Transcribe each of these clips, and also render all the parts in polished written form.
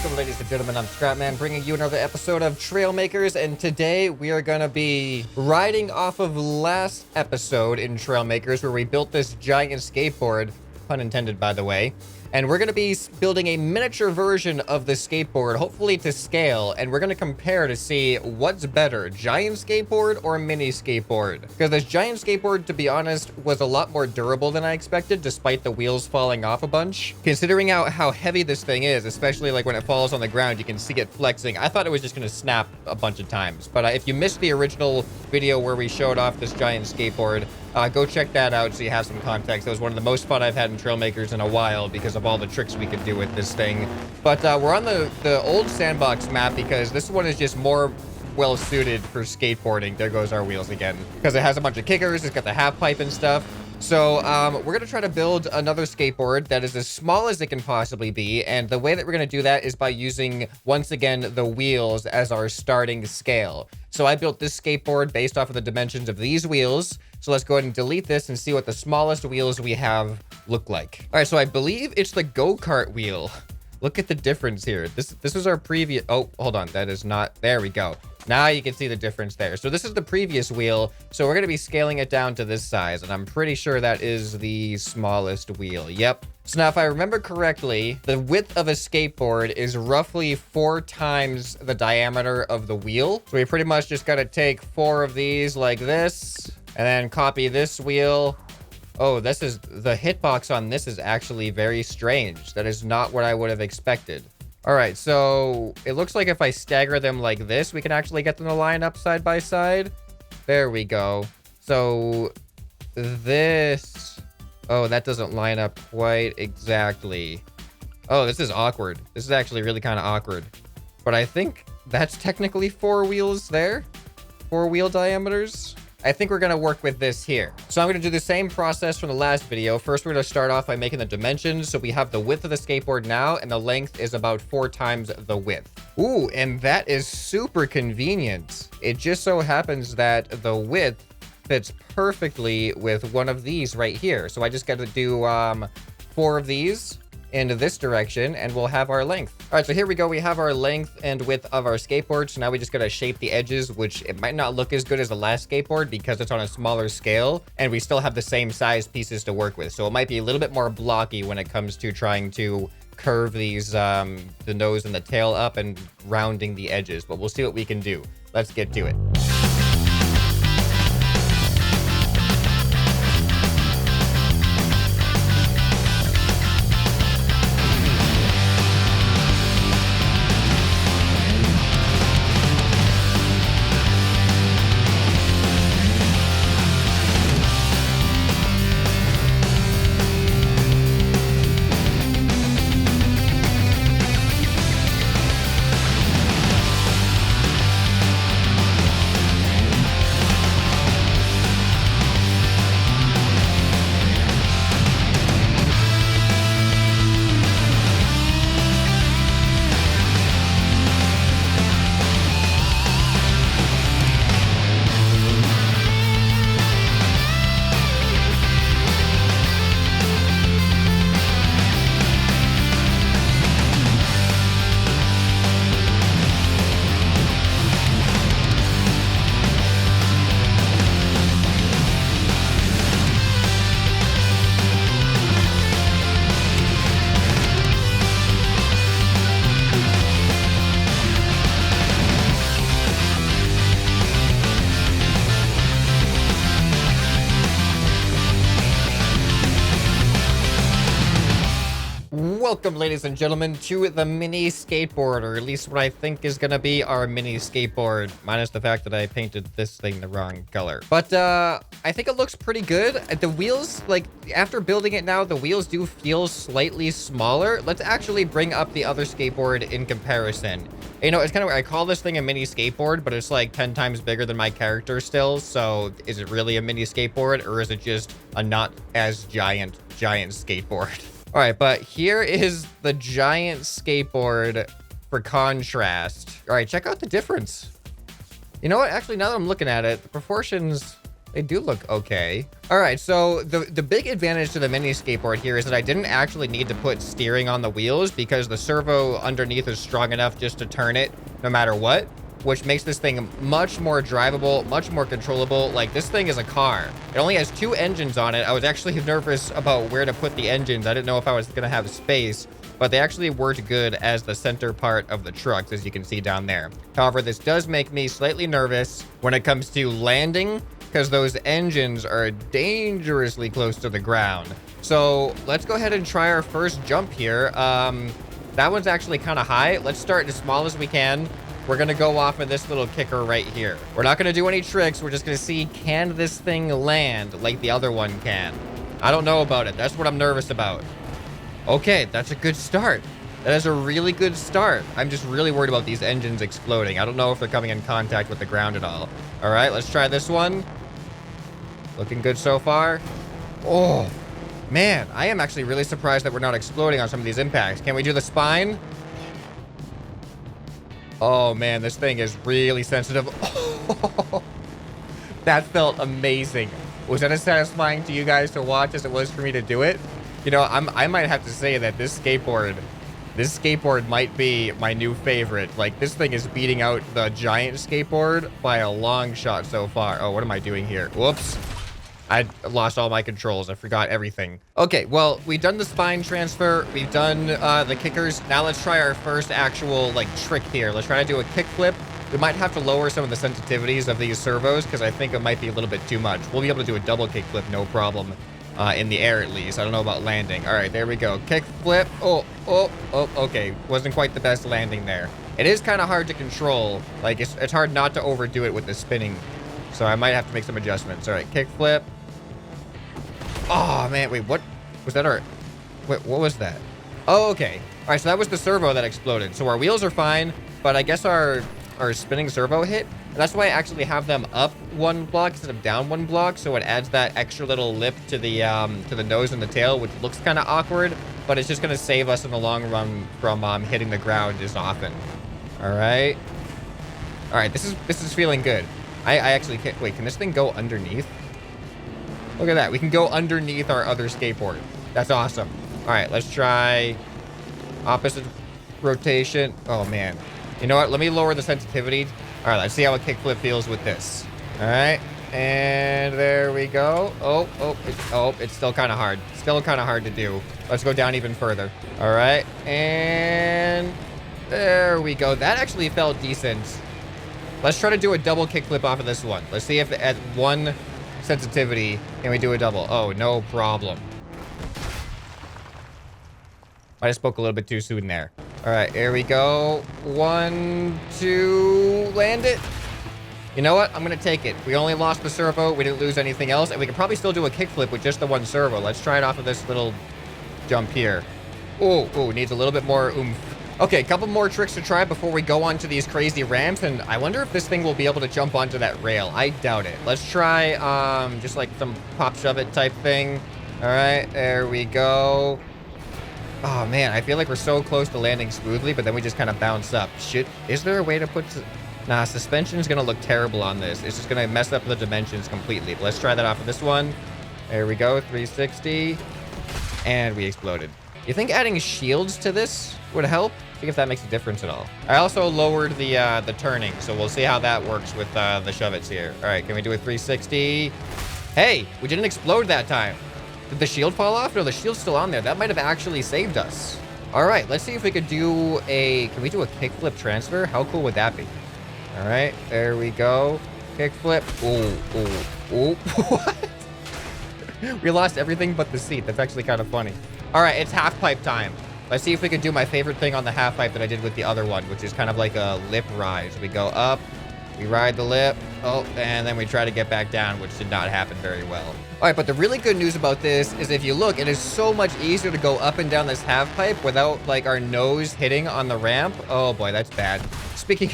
Welcome, ladies and gentlemen, I'm ScrapMan, bringing you another episode of Trailmakers, and today we are gonna be riding off of last episode in Trailmakers where we built this giant skateboard, pun intended by the way, and we're gonna be building a miniature version of the skateboard, hopefully to scale, and we're gonna compare to see what's better, giant skateboard or mini skateboard. Because this giant skateboard, to be honest, was a lot more durable than I expected, despite the wheels falling off a bunch. Considering how heavy this thing is, especially like when it falls on the ground, you can see it flexing. I thought it was just gonna snap a bunch of times, but if you missed the original video where we showed off this giant skateboard, go check that out so you have some context. It was one of the most fun I've had in Trailmakers in a while because of all the tricks we could do with this thing. But we're on the old sandbox map because this one is just more well suited for skateboarding. There goes our wheels again. Because it has a bunch of kickers, it's got the half pipe and stuff. So we're gonna try to build another skateboard that is as small as it can possibly be, and the way that we're gonna do that is by using, once again, the wheels as our starting scale. So I built this skateboard based off of the dimensions of these wheels. So let's go ahead and delete this and see what the smallest wheels we have look like. All right, so I believe it's the go-kart wheel. Look at the difference here. This was our previous, oh, hold on, that is not, there we go. Now you can see the difference there. So this is the previous wheel. So we're gonna be scaling it down to this size, and I'm pretty sure that is the smallest wheel. Yep. So now if I remember correctly, the width of a skateboard is roughly 4 times the diameter of the wheel. So we pretty much just gotta take 4 of these like this, and then copy this wheel. Oh, this is, the hitbox on this is actually very strange. That is not what I would have expected. All right, so it looks like if I stagger them like this, we can actually get them to line up side by side. There we go. So this, oh, that doesn't line up quite exactly. Oh, this is awkward. This is actually really kind of awkward. But I think that's technically 4 wheels there. 4 wheel diameters. I think we're gonna work with this here. So I'm gonna do the same process from the last video. First, we're gonna start off by making the dimensions. So we have the width of the skateboard now, and the length is about 4 times the width. Ooh, and that is super convenient. It just so happens that the width fits perfectly with one of these right here. So I just gotta do 4 of these into this direction, and we'll have our length. All right, so here we go. We have our length and width of our skateboard. So now we just gotta shape the edges, which it might not look as good as the last skateboard because it's on a smaller scale, and we still have the same size pieces to work with. So it might be a little bit more blocky when it comes to trying to curve these, the nose and the tail up and rounding the edges, but we'll see what we can do. Let's get to it. Welcome, ladies and gentlemen, to the mini skateboard, or at least what I think is gonna be our mini skateboard, minus the fact that I painted this thing the wrong color. But I think it looks pretty good. The wheels, like, after building it now, the wheels do feel slightly smaller. Let's actually bring up the other skateboard in comparison. You know, it's kind of, I call this thing a mini skateboard, but it's like 10 times bigger than my character still. So is it really a mini skateboard, or is it just a not as giant skateboard? All right, but here is the giant skateboard for contrast. All right, check out the difference. You know what? Actually, now that I'm looking at it, the proportions They do look okay. All right, so the big advantage to the mini skateboard here is that I didn't actually need to put steering on the wheels because the servo underneath is strong enough just to turn it no matter what, which makes this thing much more drivable, much more controllable. Like, this thing is a car. It only has 2 engines on it. I was actually nervous about where to put the engines. I didn't know if I was gonna have space, but they actually worked good as the center part of the trucks, as you can see down there. However, this does make me slightly nervous when it comes to landing, because those engines are dangerously close to the ground. So let's go ahead and try our first jump here. That one's actually kind of high. Let's start as small as we can. We're gonna go off of this little kicker right here. We're not gonna do any tricks. We're just gonna see, can this thing land like the other one can? I don't know about it. That's what I'm nervous about. Okay, that's a good start. That is a really good start. I'm just really worried about these engines exploding. I don't know if they're coming in contact with the ground at all. All right, let's try this one. Looking good so far. Oh, man, I am actually really surprised that we're not exploding on some of these impacts. Can we do the spine? Oh, man, this thing is really sensitive. Oh, that felt amazing. Was that as satisfying to you guys to watch as it was for me to do it? You know, I might have to say that this skateboard might be my new favorite. Like, this thing is beating out the giant skateboard by a long shot so far. Oh, what am I doing here? Whoops. I lost all my controls. I forgot everything. Okay, well, we've done the spine transfer. We've done the kickers. Now let's try our first actual, like, trick here. Let's try to do a kickflip. We might have to lower some of the sensitivities of these servos because I think it might be a little bit too much. We'll be able to do a double kickflip, no problem. In the air, at least. I don't know about landing. All right, there we go. Kickflip. Oh, okay. Wasn't quite the best landing there. It is kind of hard to control. Like, it's hard not to overdo it with the spinning. So I might have to make some adjustments. All right, kickflip. Oh, man, wait, what was that? Wait, what was that? Oh, okay. All right, so that was the servo that exploded. So our wheels are fine, but I guess our spinning servo hit. And that's why I actually have them up 1 block instead of down 1 block. So it adds that extra little lip to the nose and the tail, which looks kind of awkward, but it's just going to save us in the long run from hitting the ground as often. All right. All right, this is feeling good. I actually can't, wait, can this thing go underneath? Look at that. We can go underneath our other skateboard. That's awesome. All right, let's try opposite rotation. Oh, man. You know what? Let me lower the sensitivity. All right, let's see how a kickflip feels with this. All right, and there we go. It's still kind of hard. Still kind of hard to do. Let's go down even further. All right, and there we go. That actually felt decent. Let's try to do a double kickflip off of this one. Let's see if at 1 sensitivity, can we do a double? Oh, no problem. I spoke a little bit too soon there. All right, here we go. 1, 2, land it. You know what? I'm going to take it. We only lost the servo. We didn't lose anything else. And we can probably still do a kickflip with just the 1 servo. Let's try it off of this little jump here. Oh, needs a little bit more oomph. Okay, a couple more tricks to try before we go onto these crazy ramps. And I wonder if this thing will be able to jump onto that rail. I doubt it. Let's try just like some pop shove it type thing. All right, there we go. Oh, man, I feel like we're so close to landing smoothly, but then we just kind of bounce up. Shit, is there a way to put... Nah, suspension is going to look terrible on this. It's just going to mess up the dimensions completely. But let's try that off of this one. There we go, 360. And we exploded. You think adding shields to this would help? See if that makes a difference at all. I also lowered the turning, so we'll see how that works with the shove-its here. All right, can we do a 360? Hey, we didn't explode that time. Did the shield fall off? No, the shield's still on there. That might have actually saved us. All right, let's see if we could do a... Can we do a kickflip transfer? How cool would that be? All right, there we go. Kickflip. Oh. What? We lost everything but the seat. That's actually kind of funny. All right, it's half pipe time. Let's see if we can do my favorite thing on the half pipe that I did with the other one, which is kind of like a lip ride. So we go up, we ride the lip, and then we try to get back down, which did not happen very well. All right, but the really good news about this is if you look, it is so much easier to go up and down this half pipe without like our nose hitting on the ramp. Oh boy, that's bad. Speaking,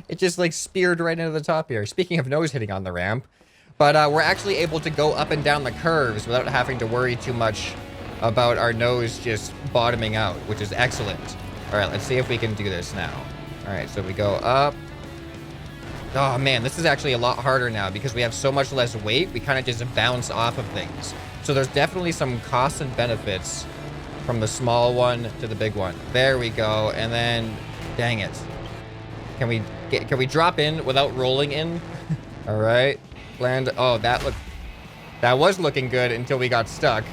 it just like speared right into the top here. Speaking of nose hitting on the ramp, but we're actually able to go up and down the curves without having to worry too much about our nose just bottoming out, which is excellent. All right, let's see if we can do this now. All right, so we go up. Oh man, this is actually a lot harder now because we have so much less weight. We kind of just bounce off of things. So there's definitely some costs and benefits from the small one to the big one. There we go. And then, dang it. Can we drop in without rolling in? All right. Land. Oh, that was looking good until we got stuck.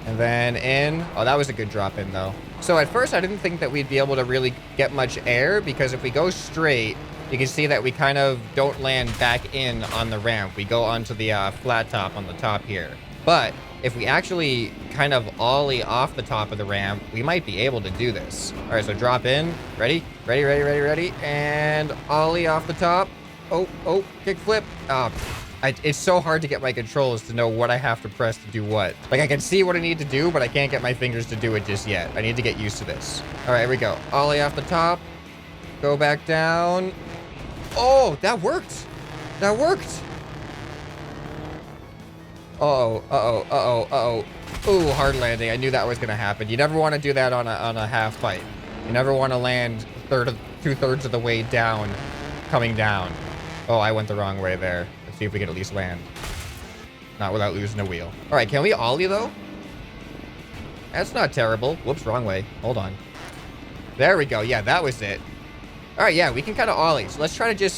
And then in. Oh, that was a good drop in though. So at first I didn't think that we'd be able to really get much air because if we go straight, you can see that we kind of don't land back in on the ramp. We go onto the flat top on the top here. But if we actually kind of ollie off the top of the ramp, we might be able to do this. All right, so drop in. Ready? Ready, ready, ready, ready. And ollie off the top. Oh, kickflip. It's so hard to get my controls to know what I have to press to do what. Like, I can see what I need to do, but I can't get my fingers to do it just yet. I need to get used to this. All right, here we go. Ollie off the top. Go back down. Oh, that worked. That worked. Uh-oh. Ooh, hard landing. I knew that was going to happen. You never want to do that on a half pipe. You never want to land two-thirds of the way down, coming down. Oh, I went the wrong way there. Let's see if we can at least land. Not without losing a wheel. All right, can we ollie, though? That's not terrible. Whoops, wrong way. Hold on. There we go. Yeah, that was it. All right, yeah, we can kind of ollie. So let's try to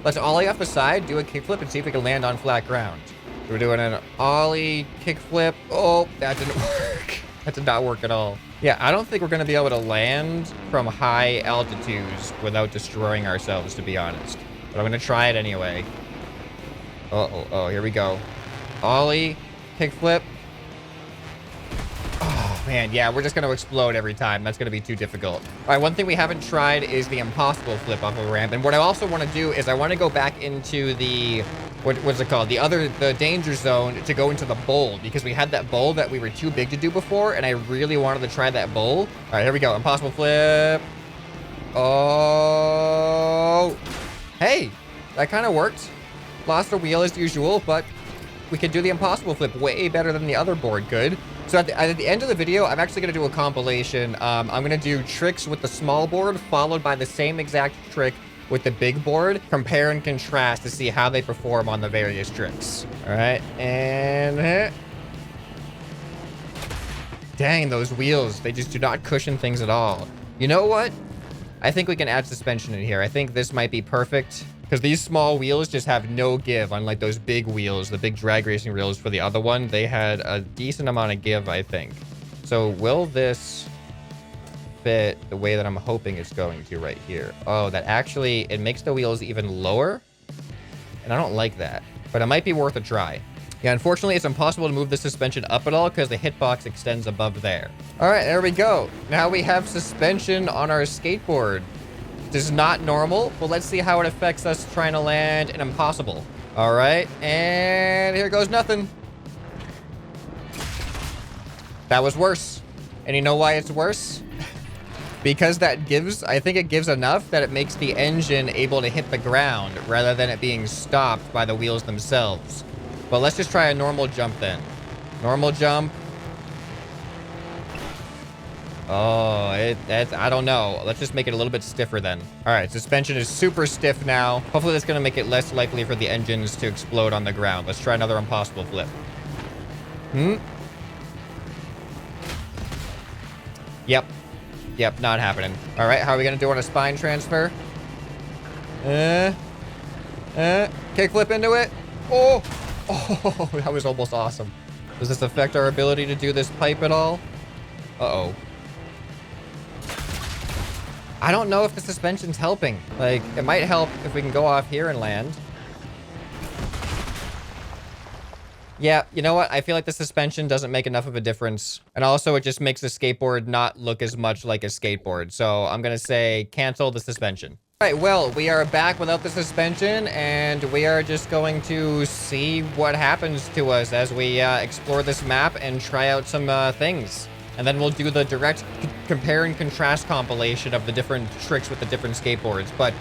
let's ollie off the side, do a kickflip, and see if we can land on flat ground. So we're doing an ollie, kickflip. Oh, that didn't work. That did not work at all. Yeah, I don't think we're going to be able to land from high altitudes without destroying ourselves, to be honest. But I'm going to try it anyway. Oh, here we go. Ollie, kickflip. Oh, man, yeah, we're just going to explode every time. That's going to be too difficult. All right, one thing we haven't tried is the impossible flip off of a ramp. And what I also want to do is I want to go back into the, what's it called? The danger zone to go into the bowl, because we had that bowl that we were too big to do before, and I really wanted to try that bowl. All right, here we go. Impossible flip. Oh. Hey, that kind of worked. Lost a wheel as usual, but we could do the impossible flip way better than the other board could. So at the end of the video, I'm actually going to do a compilation. I'm going to do tricks with the small board, followed by the same exact trick with the big board. Compare and contrast to see how they perform on the various tricks. All right, and... Dang, those wheels. They just do not cushion things at all. You know what? I think we can add suspension in here. I think this might be perfect, because these small wheels just have no give, unlike those big wheels, the big drag racing wheels for the other one. They had a decent amount of give, I think. So will this fit the way that I'm hoping it's going to right here? Oh, that actually, it makes the wheels even lower, and I don't like that, but it might be worth a try. Yeah, unfortunately, it's impossible to move the suspension up at all because the hitbox extends above there. All right, there we go. Now we have suspension on our skateboard. This is not normal, but let's see how it affects us trying to land an impossible. All right, and here goes nothing. That was worse. And you know why it's worse? Because that gives, I think it gives enough that it makes the engine able to hit the ground rather than it being stopped by the wheels themselves. But let's just try a normal jump then. Normal jump. Oh, I don't know. Let's just make it a little bit stiffer then. All right, suspension is super stiff now. Hopefully that's going to make it less likely for the engines to explode on the ground. Let's try another impossible flip. Yep, not happening. All right, how are we going to do on a spine transfer? Kickflip into it. Oh, that was almost awesome. Does this affect our ability to do this pipe at all? Uh-oh. I don't know if the suspension's helping. Like, it might help if we can go off here and land. Yeah, you know what? I feel like the suspension doesn't make enough of a difference. And also, it just makes the skateboard not look as much like a skateboard. So I'm going to say cancel the suspension. All right, well, we are back without the suspension, and we are just going to see what happens to us as we explore this map and try out some things. And then we'll do the direct compare and contrast compilation of the different tricks with the different skateboards. But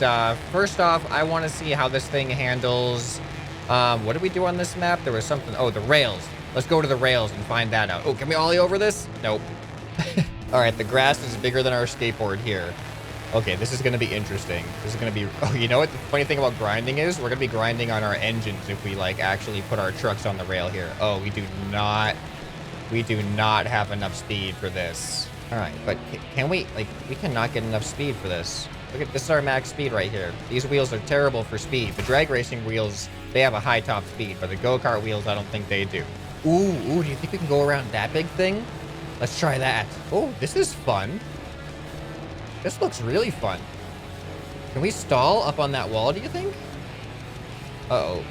first off, I want to see how this thing handles... what did we do on this map? There was something... Oh, the rails. Let's go to the rails and find that out. Oh, can we ollie over this? Nope. All right, the grass is bigger than our skateboard here. Okay, this is going to be interesting. This is going to be... Oh, you know what the funny thing about grinding is? We're going to be grinding on our engines if we, like, actually put our trucks on the rail here. Oh, we do not have enough speed for this. All right, but can we... Like, we cannot get enough speed for this. Look at... This is our max speed right here. These wheels are terrible for speed. The drag racing wheels, they have a high top speed, but the go-kart wheels, I don't think they do. Ooh, do you think we can go around that big thing? Let's try that. Oh, this is fun. This looks really fun. Can we stall up on that wall, do you think? Uh-oh.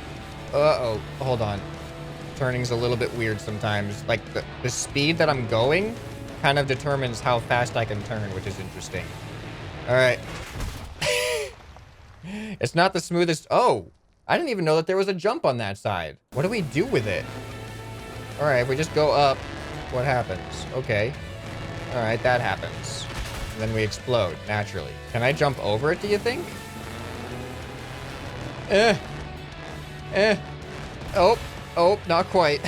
Uh-oh. Hold on. Turning's a little bit weird sometimes. Like, the speed that I'm going kind of determines how fast I can turn, which is interesting. All right. It's not the smoothest... Oh! I didn't even know that there was a jump on that side. What do we do with it? All right, if we just go up, what happens? Okay. All right, that happens. And then we explode, naturally. Can I jump over it, do you think? Oh, not quite.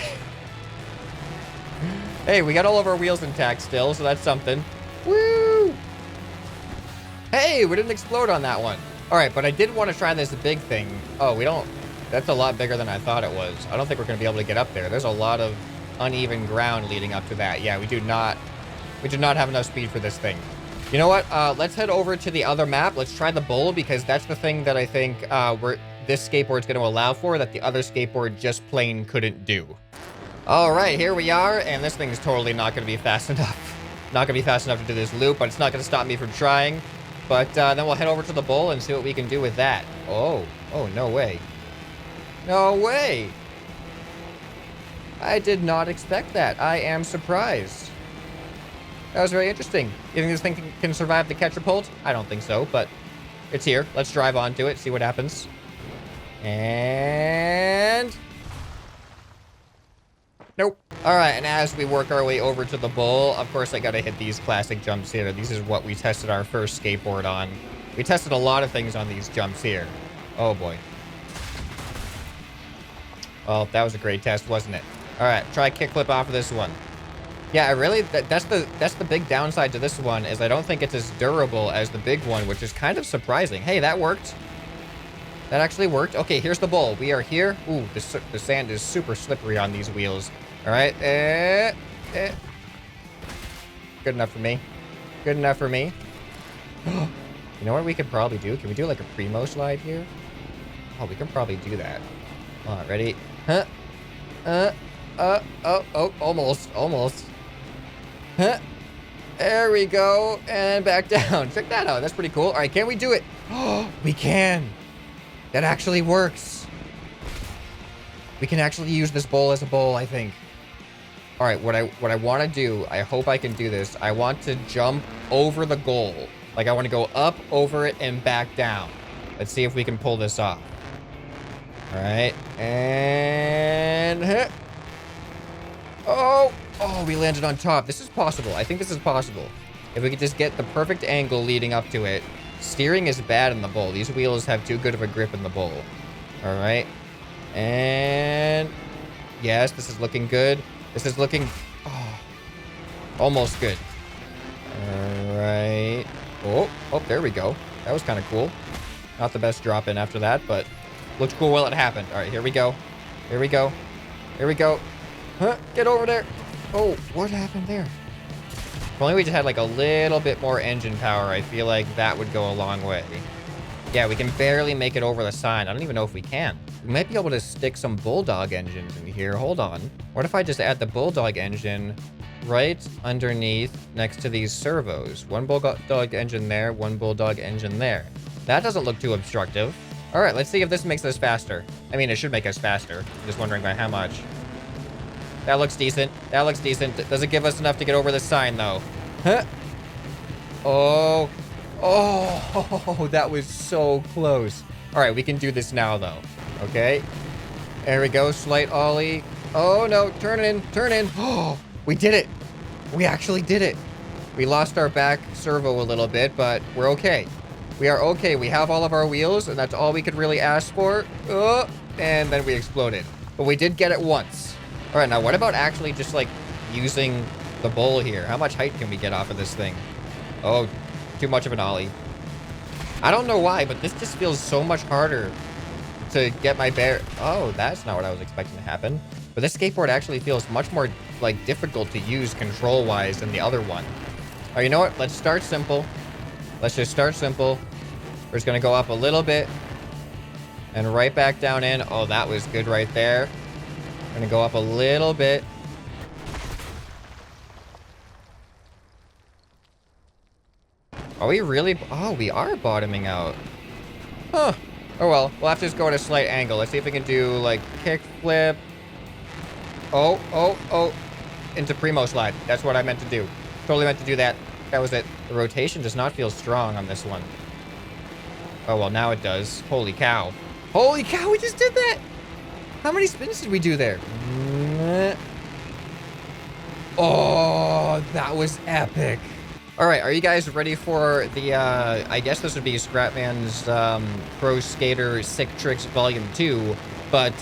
Hey, we got all of our wheels intact still, so that's something. Woo! Hey, we didn't explode on that one. All right, but I did want to try this big thing. Oh, we don't... That's a lot bigger than I thought it was. I don't think we're going to be able to get up there. There's a lot of uneven ground leading up to that. Yeah, we do not have enough speed for this thing. You know what? Let's head over to the other map. Let's try the bull, because that's the thing that I think this skateboard's going to allow for that the other skateboard just plain couldn't do. All right, here we are, and this thing is totally not going to be fast enough. Not going to be fast enough to do this loop, but it's not going to stop me from trying. But then we'll head over to the bull and see what we can do with that. Oh, no way. No way. I did not expect that. I am surprised. That was very interesting. You think this thing can survive the catapult? I don't think so, but it's here. Let's drive onto it, see what happens. And... Nope. All right, and as we work our way over to the bull, of course, I got to hit these classic jumps here. These is what we tested our first skateboard on. We tested a lot of things on these jumps here. Oh, boy. Well, that was a great test, wasn't it? All right, try kickflip off of this one. Yeah, I really, that's the big downside to this one, is I don't think it's as durable as the big one, which is kind of surprising. Hey, that worked. That actually worked. Okay, here's the bull. We are here. Ooh, the sand is super slippery on these wheels. All right. Good enough for me. Good enough for me. You know what we could probably do? Can we do like a primo slide here? Oh, we can probably do that. All right, ready? Huh? Oh, almost. Huh? There we go. And back down. Check that out. That's pretty cool. All right, can we do it? Oh, we can. That actually works. We can actually use this bowl as a bowl, I think. All right, what I want to do, I hope I can do this. I want to jump over the goal. Like, I want to go up, over it, and back down. Let's see if we can pull this off. All right, and... Oh, we landed on top. This is possible. I think this is possible. If we could just get the perfect angle leading up to it. Steering is bad in the bowl. These wheels have too good of a grip in the bowl. All right. And yes, this is looking good. This is looking almost good. All right. Oh, there we go. That was kind of cool. Not the best drop in after that, but looked cool while it happened. All right, here we go. Here we go. Here we go. Huh? Get over there. Oh, what happened there? If only we just had like a little bit more engine power, I feel like that would go a long way. Yeah, we can barely make it over the sign. I don't even know if we can. We might be able to stick some Bulldog engines in here. Hold on. What if I just add the Bulldog engine right underneath next to these servos? One Bulldog engine there, one Bulldog engine there. That doesn't look too obstructive. All right, let's see if this makes us faster. I mean, it should make us faster. I'm just wondering by how much. That looks decent. That looks decent. Does it give us enough to get over the sign, though? Huh? Oh, that was so close. All right, we can do this now, though. Okay. There we go. Slight ollie. Oh, no. Turn in. Oh, we did it. We actually did it. We lost our back servo a little bit, but we're okay. We are okay. We have all of our wheels, and that's all we could really ask for. Oh, and then we exploded. But we did get it once. All right, now what about actually just, like, using the bowl here? How much height can we get off of this thing? Oh, too much of an ollie. I don't know why, but this just feels so much harder to get my bear. Oh, that's not what I was expecting to happen. But this skateboard actually feels much more like difficult to use control-wise than the other one. Oh, you know what? Let's start simple. Let's just start simple. We're just gonna go up a little bit and right back down in. Oh, that was good right there. We're gonna go up a little bit. Are we really? Oh, we are bottoming out. Huh. Oh well, we'll have to just go at a slight angle. Let's see if we can do like kick flip. Oh. Into primo slide. That's what I meant to do. Totally meant to do that. That was it. The rotation does not feel strong on this one. Oh well, now it does. Holy cow. Holy cow, we just did that! How many spins did we do there? Oh, that was epic. All right, are you guys ready for the, I guess this would be ScrapMan's Pro Skater Sick Tricks Volume 2, but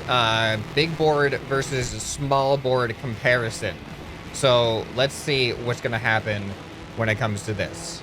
big board versus small board comparison. So let's see what's gonna happen when it comes to this.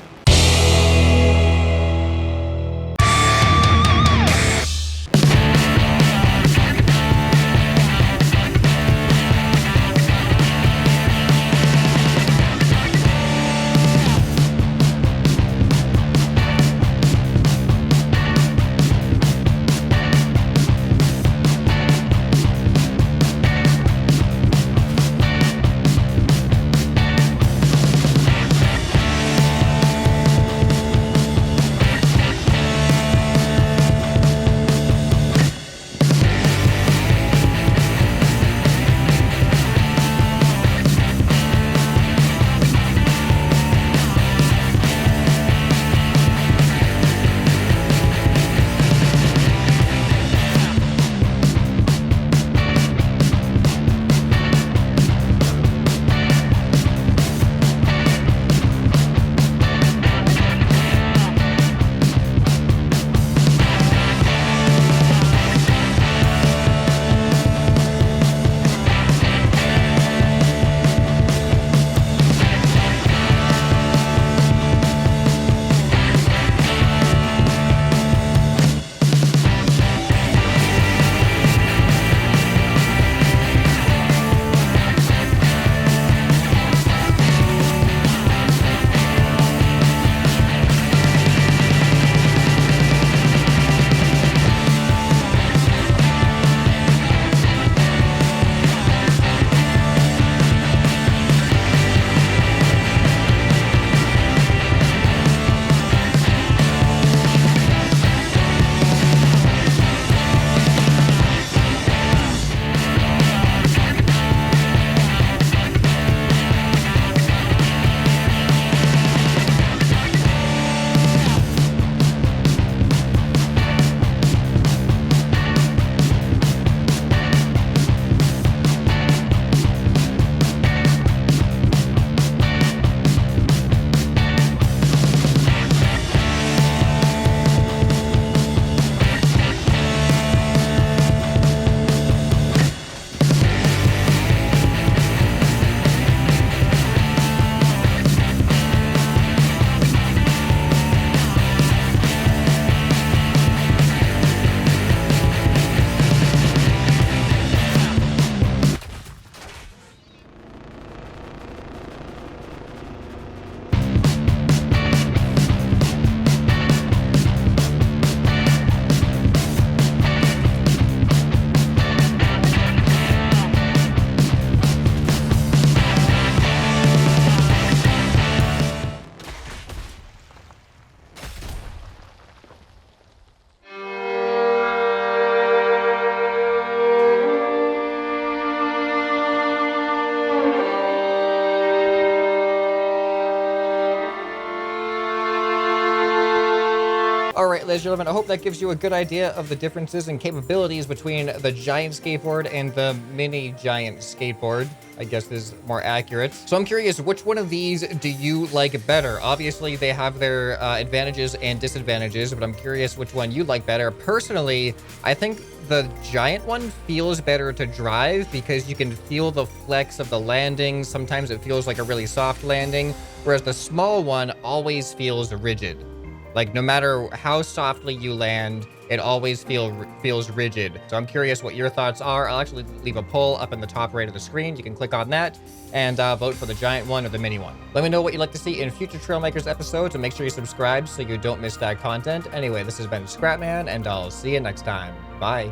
All right, ladies and gentlemen, I hope that gives you a good idea of the differences and capabilities between the giant skateboard and the mini giant skateboard, I guess is more accurate. So I'm curious, which one of these do you like better? Obviously, they have their advantages and disadvantages, but I'm curious which one you like better. Personally, I think the giant one feels better to drive because you can feel the flex of the landing. Sometimes it feels like a really soft landing, whereas the small one always feels rigid. Like, no matter how softly you land, it always feels rigid. So I'm curious what your thoughts are. I'll actually leave a poll up in the top right of the screen. You can click on that and vote for the giant one or the mini one. Let me know what you'd like to see in future Trailmakers episodes, and make sure you subscribe so you don't miss that content. Anyway, this has been ScrapMan, and I'll see you next time. Bye.